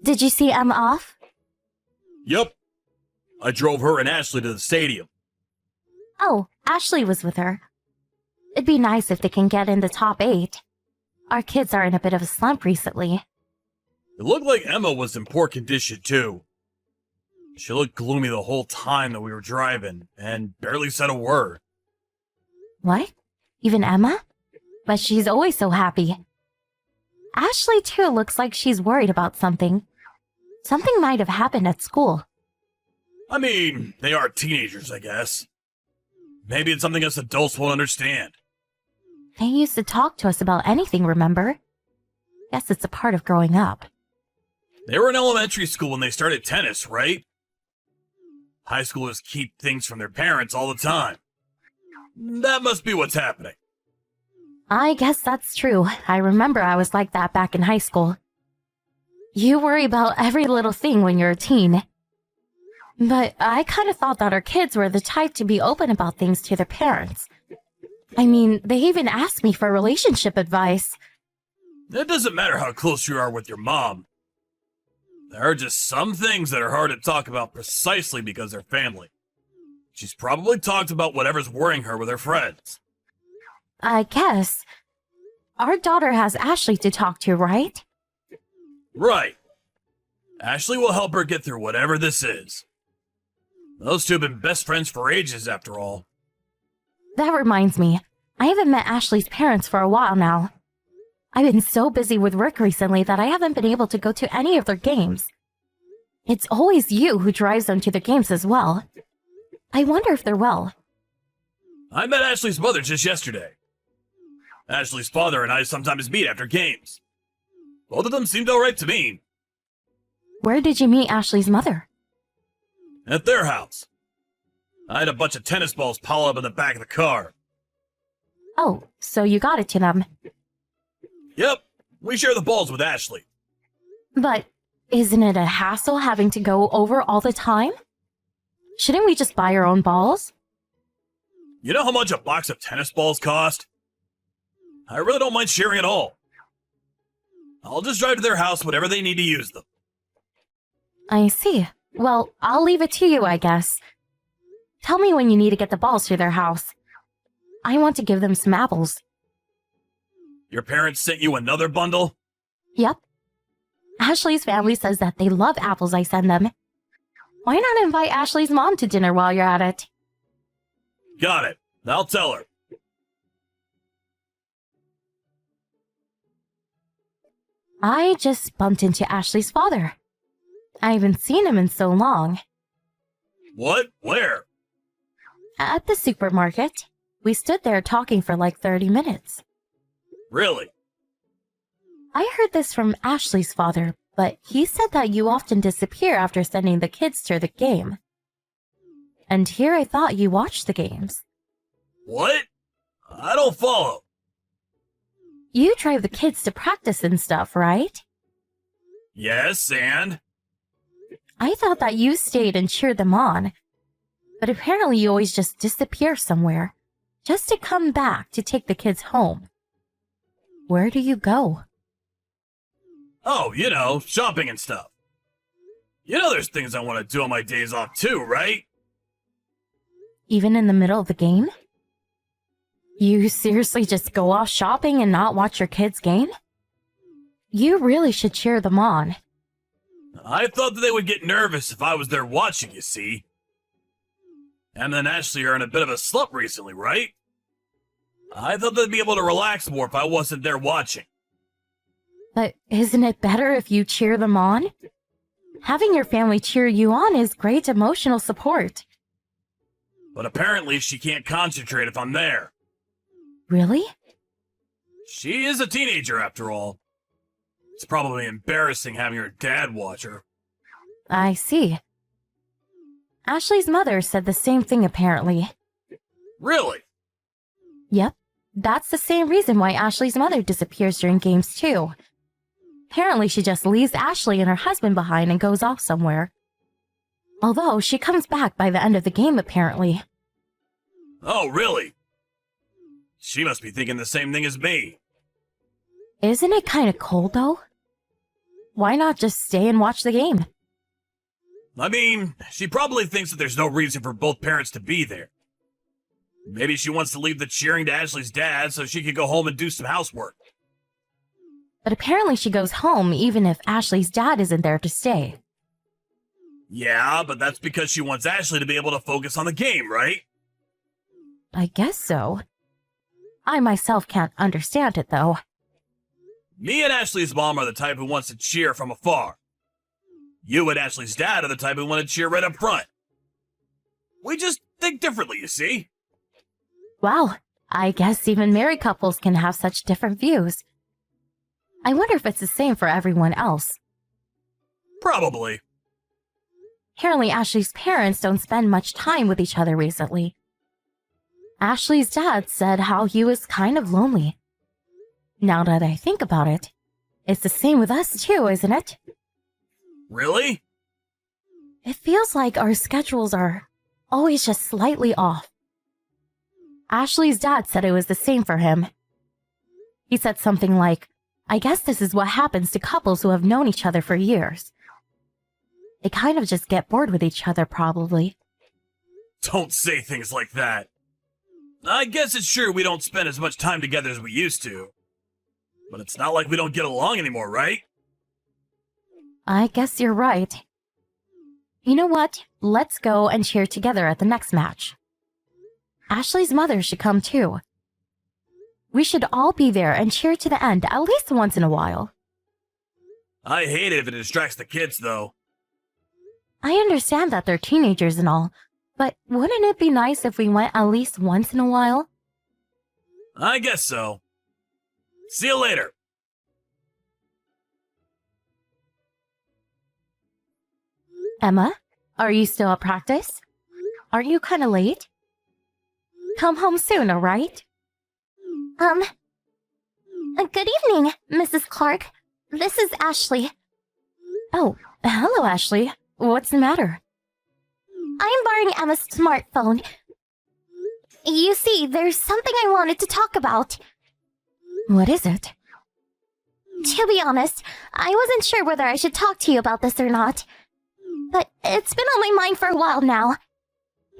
Did you see Emma off? Yup. I drove her and Ashley to the stadium. Oh, Ashley was with her. It'd be nice if they can get in the top 8. Our kids are in a bit of a slump recently. It looked like Emma was in poor condition, too. She looked gloomy the whole time that we were driving, and barely said a word. What? Even Emma? But she's always so happy. Ashley, too, looks like she's worried about something. Something might have happened at school. I mean, they are teenagers, I guess. Maybe it's something us adults won't understand. They used to talk to us about anything, remember? Guess it's a part of growing up. They were in elementary school when they started tennis, right? High schoolers keep things from their parents all the time. That must be what's happening. I guess that's true. I remember I was like that back in high school. You worry about every little thing when you're a teen. But I kind of thought that our kids were the type to be open about things to their parents. I mean, they even asked me for relationship advice. It doesn't matter how close you are with your mom. There are just some things that are hard to talk about precisely because they're family. She's probably talked about whatever's worrying her with her friends. I guess. Our daughter has Ashley to talk to, right? Right. Ashley will help her get through whatever this is. Those two have been best friends for ages, after all. That reminds me, I haven't met Ashley's parents for a while now. I've been so busy with work recently that I haven't been able to go to any of their games. It's always you who drives them to their games as well. I wonder if they're well. I met Ashley's mother just yesterday. Ashley's father and I sometimes meet after games. Both of them seemed alright to me. Where did you meet Ashley's mother? At their house. I had a bunch of tennis balls pile up in the back of the car. Oh, so you got it to them. Yep, we share the balls with Ashley. But isn't it a hassle having to go over all the time? Shouldn't we just buy our own balls? You know how much a box of tennis balls cost? I really don't mind sharing at all. I'll just drive to their house whenever they need to use them. I see. Well, I'll leave it to you, I guess. Tell me when you need to get the balls to their house. I want to give them some apples. Your parents sent you another bundle? Yep. Ashley's family says that they love apples I send them. Why not invite Ashley's mom to dinner while you're at it? Got it. I'll tell her. I just bumped into Ashley's father. I haven't seen him in so long. What? Where? At the supermarket. We stood there talking for like 30 minutes. Really? I heard this from Ashley's father, but he said that you often disappear after sending the kids to the game. And here I thought you watched the games. What? I don't follow. You drive the kids to practice and stuff, right? Yes, and? I thought that you stayed and cheered them on. But apparently you always just disappear somewhere, just to come back to take the kids home. Where do you go? Oh, you know, shopping and stuff. You know there's things I want to do on my days off too, right? Even in the middle of the game? You seriously just go off shopping and not watch your kids' game? You really should cheer them on. I thought that they would get nervous if I was there watching, you see. Emma and Ashley are in a bit of a slump recently, right? I thought they'd be able to relax more if I wasn't there watching. But isn't it better if you cheer them on? Having your family cheer you on is great emotional support. But apparently she can't concentrate if I'm there. Really? She is a teenager after all. It's probably embarrassing having her dad watch her. I see. Ashley's mother said the same thing apparently. Really? Yep, that's the same reason why Ashley's mother disappears during games too. Apparently she just leaves Ashley and her husband behind and goes off somewhere. Although she comes back by the end of the game apparently. Oh, really? She must be thinking the same thing as me. Isn't it kind of cold though? why not just stay and watch the game? I mean, she probably thinks that there's no reason for both parents to be there. Maybe she wants to leave the cheering to Ashley's dad so she can go home and do some housework. But apparently she goes home even if Ashley's dad isn't there to stay. Yeah, but that's because she wants Ashley to be able to focus on the game, right? I guess so. I myself can't understand it, though. Me and Ashley's mom are the type who wants to cheer from afar. You and Ashley's dad are the type who want to cheer right up front. We just think differently, you see? Wow, I guess even married couples can have such different views. I wonder if it's the same for everyone else. Probably. Apparently, Ashley's parents don't spend much time with each other recently. Ashley's dad said how he was kind of lonely. Now that I think about it, it's the same with us too, isn't it? Really? It feels like our schedules are always just slightly off. Ashley's dad said it was the same for him. He said something like, I guess this is what happens to couples who have known each other for years. They kind of just get bored with each other, probably. Don't say things like that. I guess it's true we don't spend as much time together as we used to. But it's not like we don't get along anymore, right? I guess you're right. You know what? Let's go and cheer together at the next match. Ashley's mother should come too. We should all be there and cheer to the end at least once in a while. I hate it if it distracts the kids, though. I understand that they're teenagers and all, but wouldn't it be nice if we went at least once in a while? I guess so. See you later. Emma, are you still at practice? Aren't you kind of late? Come home soon, alright? Good evening, Mrs. Clark. This is Ashley. Oh, hello, Ashley. What's the matter? I'm borrowing Emma's smartphone. You see, there's something I wanted to talk about. What is it? To be honest, I wasn't sure whether I should talk to you about this or not. But it's been on my mind for a while now.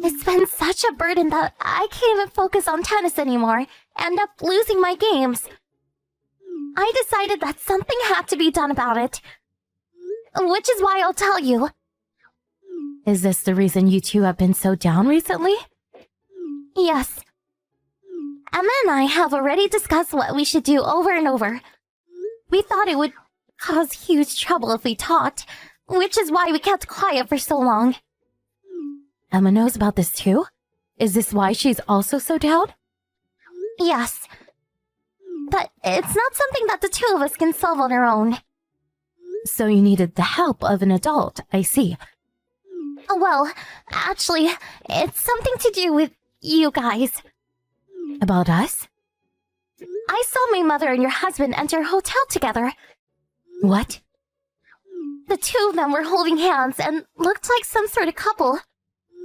It's been such a burden that I can't even focus on tennis anymore, end up losing my games. I decided that something had to be done about it. Which is why I'll tell you. Is this the reason you two have been so down recently? Yes. Emma and I have already discussed what we should do over and over. We thought it would cause huge trouble if we talked, which is why we kept quiet for so long. Emma knows about this too? Is this why she's also so down? Yes. But it's not something that the two of us can solve on our own. So you needed the help of an adult, I see. Well, actually, it's something to do with you guys. About us? I saw my mother and your husband enter a hotel together. What? The two of them were holding hands and looked like some sort of couple.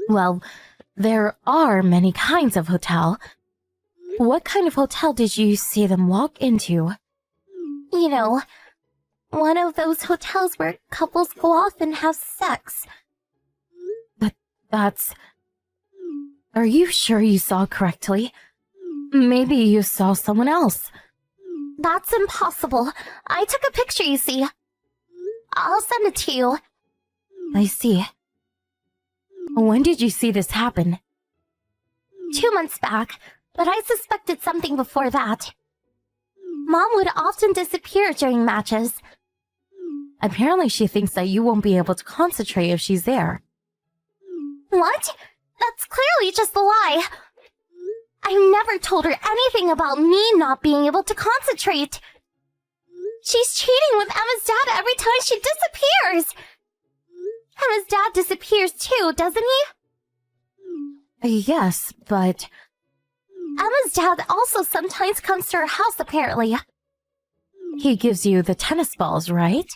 Well, there are many kinds of hotel. What kind of hotel did you see them walk into? You know, one of those hotels where couples go off and have sex. But that's... Are you sure you saw correctly? Maybe you saw someone else. That's impossible. I took a picture, you see. I'll send it to you. I see. When did you see this happen? 2 months back, but I suspected something before that. Mom would often disappear during matches. Apparently she thinks that you won't be able to concentrate if she's there. What? That's clearly just a lie. I never told her anything about me not being able to concentrate. She's cheating with Emma's dad every time she disappears. Emma's dad disappears too, doesn't he? Yes, but... Emma's dad also sometimes comes to her house, apparently. He gives you the tennis balls, right?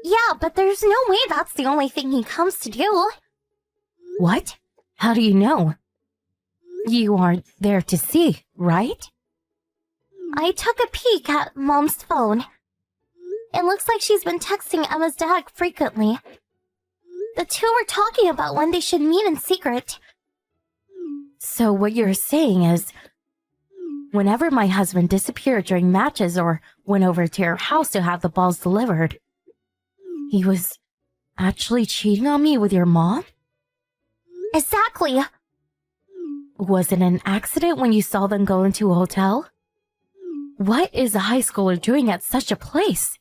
Yeah, but there's no way that's the only thing he comes to do. What? How do you know? You aren't there to see, right? I took a peek at Mom's phone. It looks like she's been texting Emma's dad frequently. The two were talking about when they should meet in secret. So what you're saying is, whenever my husband disappeared during matches or went over to your house to have the balls delivered, he was actually cheating on me with your mom? Exactly. Was it an accident when you saw them go into a hotel? What is a high schooler doing at such a place?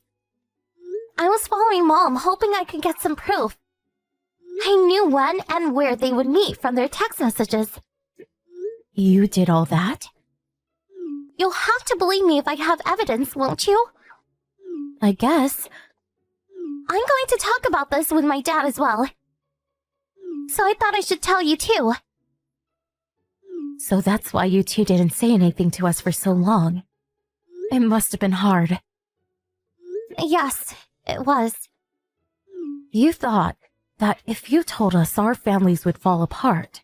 I was following Mom, hoping I could get some proof. I knew when and where they would meet from their text messages. You did all that? You'll have to believe me if I have evidence, won't you? I guess. I'm going to talk about this with my dad as well. So I thought I should tell you too. So that's why you two didn't say anything to us for so long. It must have been hard. Yes, it was. You thought that if you told us, our families would fall apart.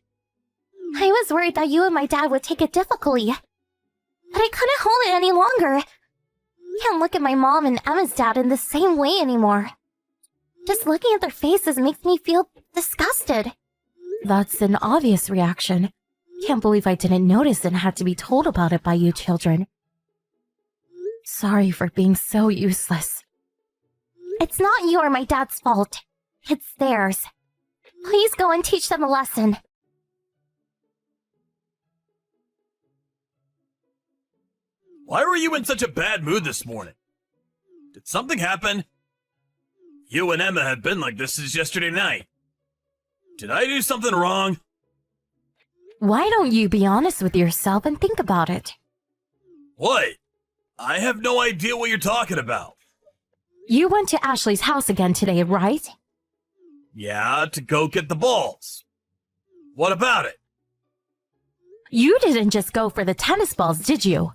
I was worried that you and my dad would take it difficultly. But I couldn't hold it any longer. Can't look at my mom and Emma's dad in the same way anymore. Just looking at their faces makes me feel disgusted. That's an obvious reaction. Can't believe I didn't notice and had to be told about it by you children. Sorry for being so useless. It's not you or my dad's fault. It's theirs. Please go and teach them a lesson. Why were you in such a bad mood this morning? Did something happen? You and Emma have been like this since yesterday night. Did I do something wrong? Why don't you be honest with yourself and think about it? What? I have no idea what you're talking about. You went to Ashley's house again today, right? Yeah, to go get the balls. What about it? You didn't just go for the tennis balls, did you?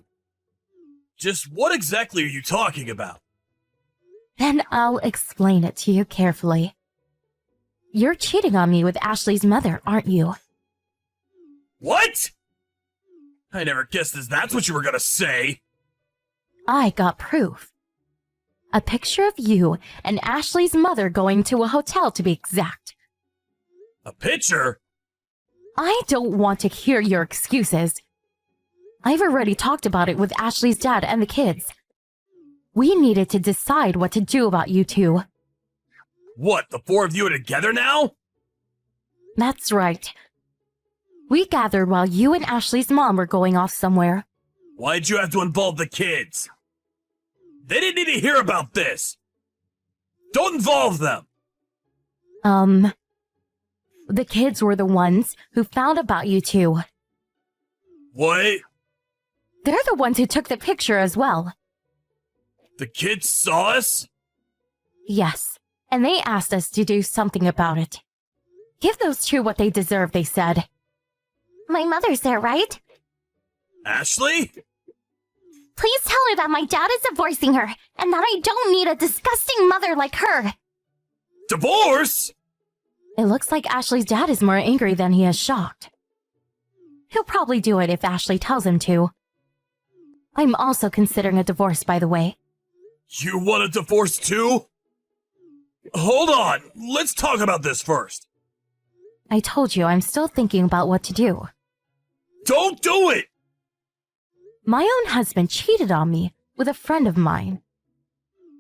Just what exactly are you talking about? Then I'll explain it to you carefully. You're cheating on me with Ashley's mother, aren't you? What? I never guessed that's what you were gonna say. I got proof. A picture of you and Ashley's mother going to a hotel, to be exact. A picture? I don't want to hear your excuses. I've already talked about it with Ashley's dad and the kids. We needed to decide what to do about you two. What, the four of you are together now? That's right. We gathered while you and Ashley's mom were going off somewhere. Why'd you have to involve the kids? They didn't need to hear about this. Don't involve them. The kids were the ones who found about you two. What? They're the ones who took the picture as well. The kids saw us? Yes, and they asked us to do something about it. Give those two what they deserve, they said. My mother's there, right? Ashley? Please tell her that my dad is divorcing her, and that I don't need a disgusting mother like her. Divorce? It looks like Ashley's dad is more angry than he is shocked. He'll probably do it if Ashley tells him to. I'm also considering a divorce, by the way. You want a divorce too? Hold on, let's talk about this first. I told you I'm still thinking about what to do. Don't do it! My own husband cheated on me with a friend of mine.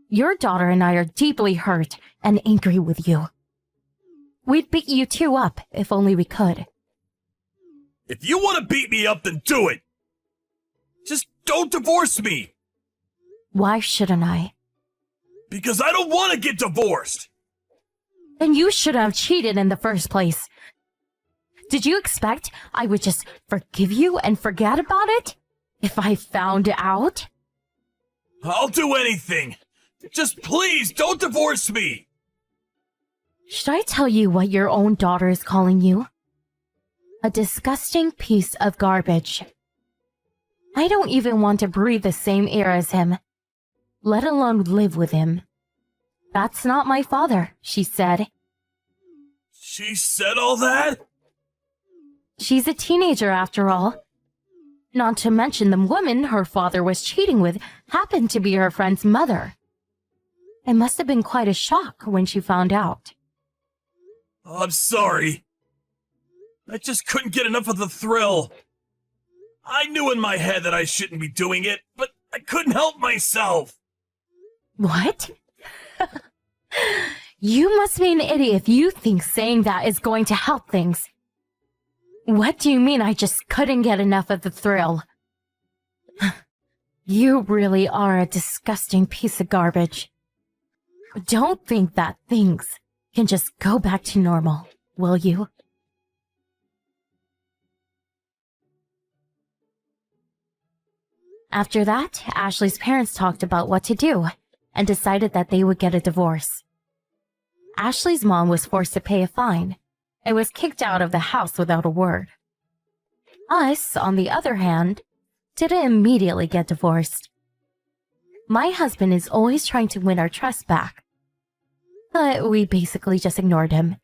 Your daughter and I are deeply hurt and angry with you. We'd beat you two up if only we could. If you want to beat me up, then do it! Just don't divorce me! Why shouldn't I? Because I don't want to get divorced! Then you shouldn't have cheated in the first place. Did you expect I would just forgive you and forget about it? If I found out? I'll do anything! Just please don't divorce me! Should I tell you what your own daughter is calling you? A disgusting piece of garbage. I don't even want to breathe the same air as him, let alone live with him. That's not my father, she said. She said all that? She's a teenager after all. Not to mention the woman her father was cheating with happened to be her friend's mother. It must have been quite a shock when she found out. I'm sorry. I just couldn't get enough of the thrill. I knew in my head that I shouldn't be doing it, but I couldn't help myself. What? You must be an idiot if you think saying that is going to help things. What do you mean I just couldn't get enough of the thrill? You really are a disgusting piece of garbage. Don't think that things can just go back to normal, will you? After that, Ashley's parents talked about what to do and decided that they would get a divorce. Ashley's mom was forced to pay a fine and was kicked out of the house without a word. Us, on the other hand, didn't immediately get divorced. My husband is always trying to win our trust back, but we basically just ignored him.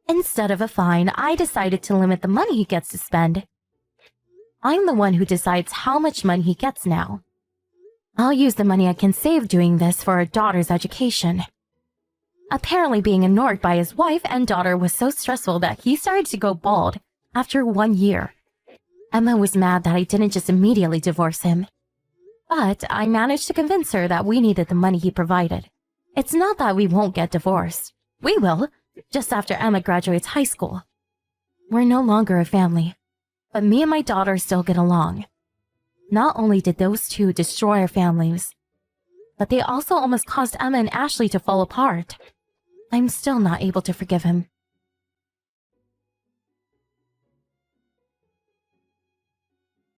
Instead of a fine, I decided to limit the money he gets to spend. I'm the one who decides how much money he gets now. I'll use the money I can save doing this for our daughter's education. Apparently being ignored by his wife and daughter was so stressful that he started to go bald after 1 year. Emma was mad that I didn't just immediately divorce him. But I managed to convince her that we needed the money he provided. It's not that we won't get divorced. We will, just after Emma graduates high school. We're no longer a family, but me and my daughter still get along. Not only did those two destroy our families, but they also almost caused Emma and Ashley to fall apart. I'm still not able to forgive him.